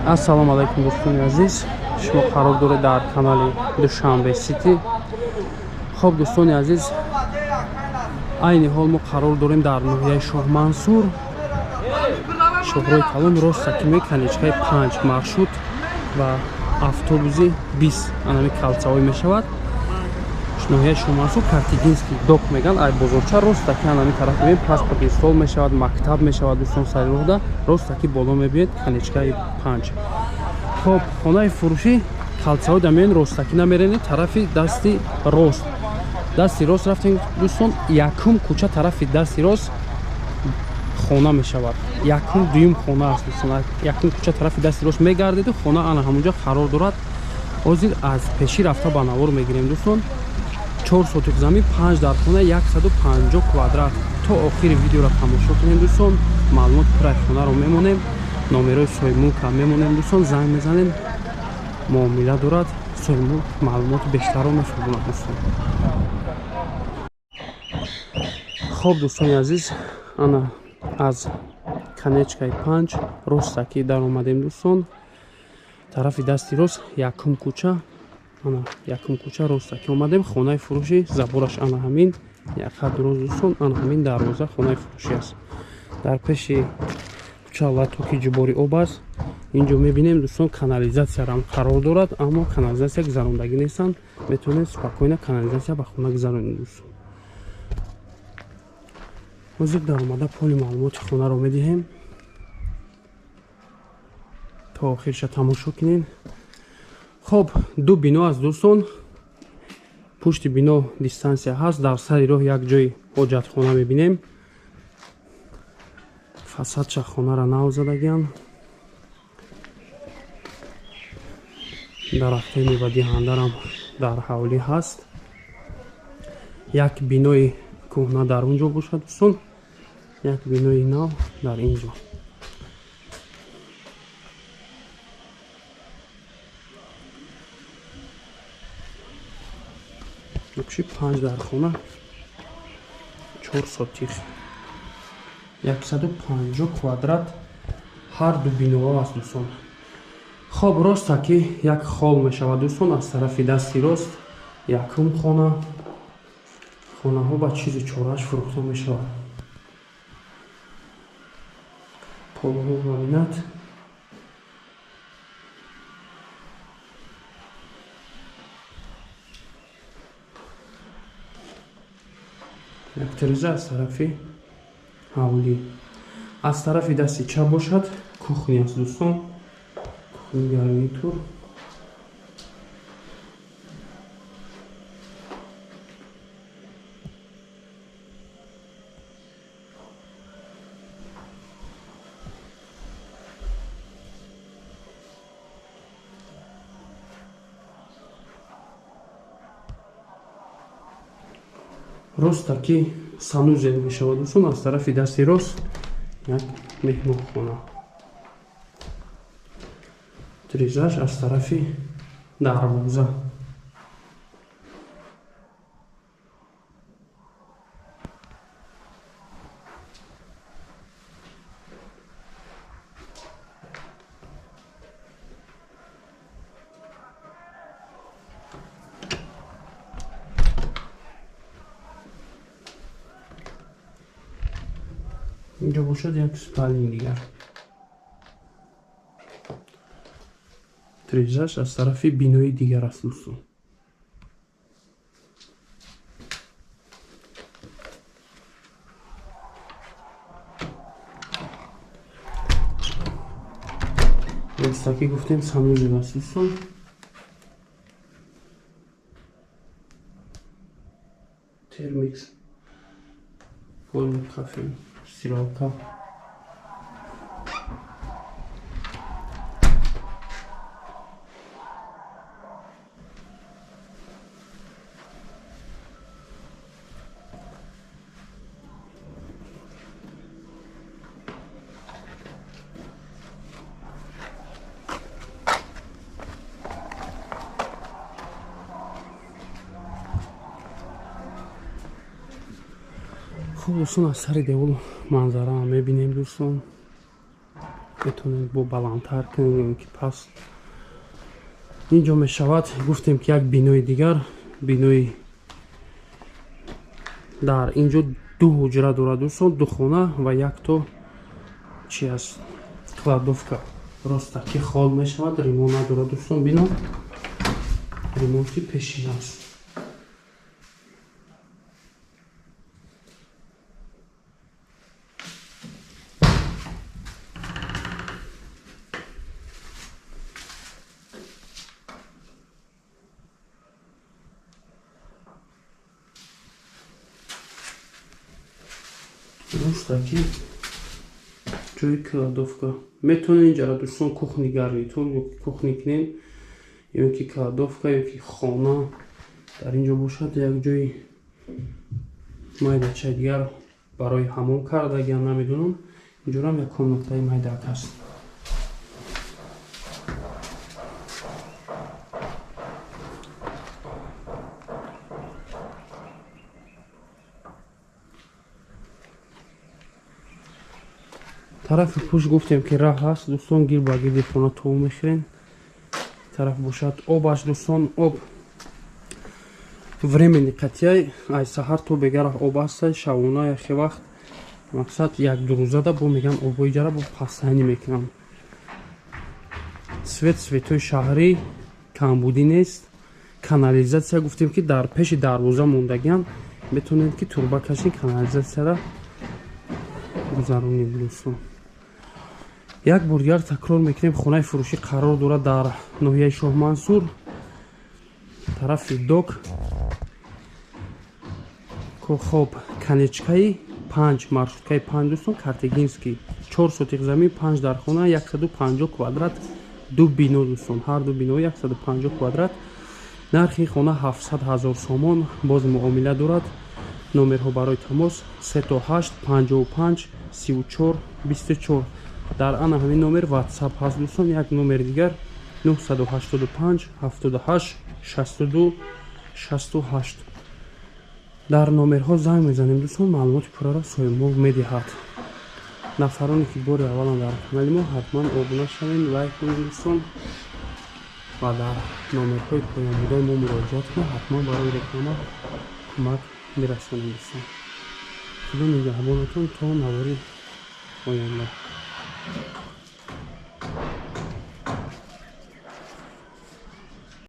Ассалому алайкум дӯстони азиз, шумо қарор доред дар канали Душанбе Сити. Хоб дӯстони азиз, айни ҳол мо қарор дорем дар ноҳияи Шоҳмансур, Шоҳрои Калон, ростаки меканичкаи 5 маршрут ва автобуси 20 анами калцаҳой мешавад. ноҳияи Шоҳмансур Картигинский док меган, ай бозорча ростаки анами тараф мебинед, паспорти стол мешавад, мактаб мешавад, дӯстон сари роҳда ростаки боло мебинед каничкаи 5. хоб хонаи фурӯшӣ калцаҳой да мебинед, ростаки намеренед, тарафи дасти рост. Дасти рост рафтем дӯстон, якум кӯча тарафи дасти рост хона мешавад. Якум дуюм хона аст дӯстон. Якум кӯча тарафи дасти рост мегардеду хона ана ҳамунҷа қарор дорад. ҳозир аз пеши рафта ба навор мегирем дӯстон. 4 сотик замин, 5 дар хона, 150 квадрат. То охири видеоро тамошо кунем дӯстон. Маълумот пураи хонаро мемонем. номерои соҳибмулкро мемонем дӯстон, занг мезанем. муомила дорад, соҳибмулк маълумоти бештарро мефаҳмонад дӯстон. хоб дӯстони азиз, ана аз канечкаи 5 ростаки дар омадем дӯстон. тарафи дасти рост якум кӯча, ана якум кӯча ростаки омадем. хонаи фурӯшӣ забораш ана ҳамин, якҳад дуроз дӯстон, ана ҳамин дарвоза хонаи фурӯшӣ аст. дар пеши кӯча латоки ҷубори об аст. инҷо мебинем дӯстон канализатсиярам қарор дорад, аммо канализатсия гузарондагӣ нестанд, метавонед спокойна канализатсия ба хона гузаронед дӯстон. ҳозир дар омада поли маълумоти хонаро медиҳем. то охирша тамошо кунед. хоб ду бино аст дӯстон. пушти бино дистансия ҳаст. дар сари роҳ як ҷои ҳоҷатхона мебинем. фасадша хонара нав задагиам. дарахтои мевадиҳандарам дар ҳавлӣ ҳаст. як бинои кӯҳна дар он ҷо бошад дӯстон. як бинои нав дар ин ҷо. нақши 5 дар хона, 4 сотих, 150 квадрат ҳар ду биноҳо аст дӯстон. хоб ростаки як хол мешавад дӯстон. аз тарафи дасти рост якум хона. хонаҳо ба чизи чораш фурӯхта мешавад. полҳо ламинат. як тиреза аз тарафи ҳавлӣ. аз тарафи дасти чап бошад кухня аст дӯстон. кухни гарнитур. ростаки санузел мешавад дӯстон. аз тарафи дасти рост як меҳмонхона. тирезаш аз тарафи дарвоза. اینجا باشد یک спальни дигар. тирезаш аз тарафи бинои дигар аст дӯстон. ростаки гуфтем санузел аст дӯстон. термикс, форма кафе, стиралка. خب دوستان از سر دیول منظره هم میبینیم دوستان. метавонед бо баландтар кунед ки паст. Инҷо мешавад гуфтем ки як бинои дигар, бинои дар инҷо ду ҳуҷра дорад дӯстон, ду хона ва якто чи аст кладовка. Роста ки хол мешавад, ремонт надорад дӯстон, бино ремонти пешин аст. Ростаки ҷои кладовка. Метавонед инҷара дӯстон кухни гарнитур ё кухни кинем, ё ки кладовка ё ки хона дар инҷо бошад. Як ҷои майдачаи дигар барои ҳамом кардагиам намедонам. Инҷорам як комнатаи майдак аст. тарафи пушт гуфтем ки раҳ аст дӯстон, гир ба гирди хона тов мехӯрем. Тараф бошад обаш дӯстон, об времени қатъяй ай саҳар то бегарах об астай, шабона яхе вақт мақсад як-ду рӯзада бо мегӯям обҳои ҷара бо пастайнӣ мекунам. Светои шаҳрӣ камбудӣ нест. Канализатсия гуфтем ки дар пеши дарвоза мондагиам, метавонед ки турба кашин канализатсияра гузаронем дӯстон. Як бор дигар такрор мекунем, хонаи фурӯшӣ қарор дорад дар ноҳияи Шоҳмансур, тарафи док, хоб канечкаи 5 маршруткаи 5 дӯстон, Картегинский 4 сотиқ замин, 5 дар хона, 150 квадрат, ду бино дӯстон, ҳар ду бино 150 квадрат. Нархи хона 700 000 сомон, боз муомила дорад. Номерҳо барои тамос 38 55 34 24. дар ана ҳамин номер ватсап ҳаст дӯстон. Як номер дигар 985 78 62 68. дар номерҳо занг мезанем дӯстон, маълумоти пурраро соҳибмол медиҳад. нафароне ки бори аввалан дар канали мо, ҳатман обуна шавед, лайк кунед дӯстон ва дар номерҳои поёнбудои мо муроҷиат кунед. ҳатман барои реклама кӯмак мерасонем дӯстон. худо нигаҳбонатон то навори оянда.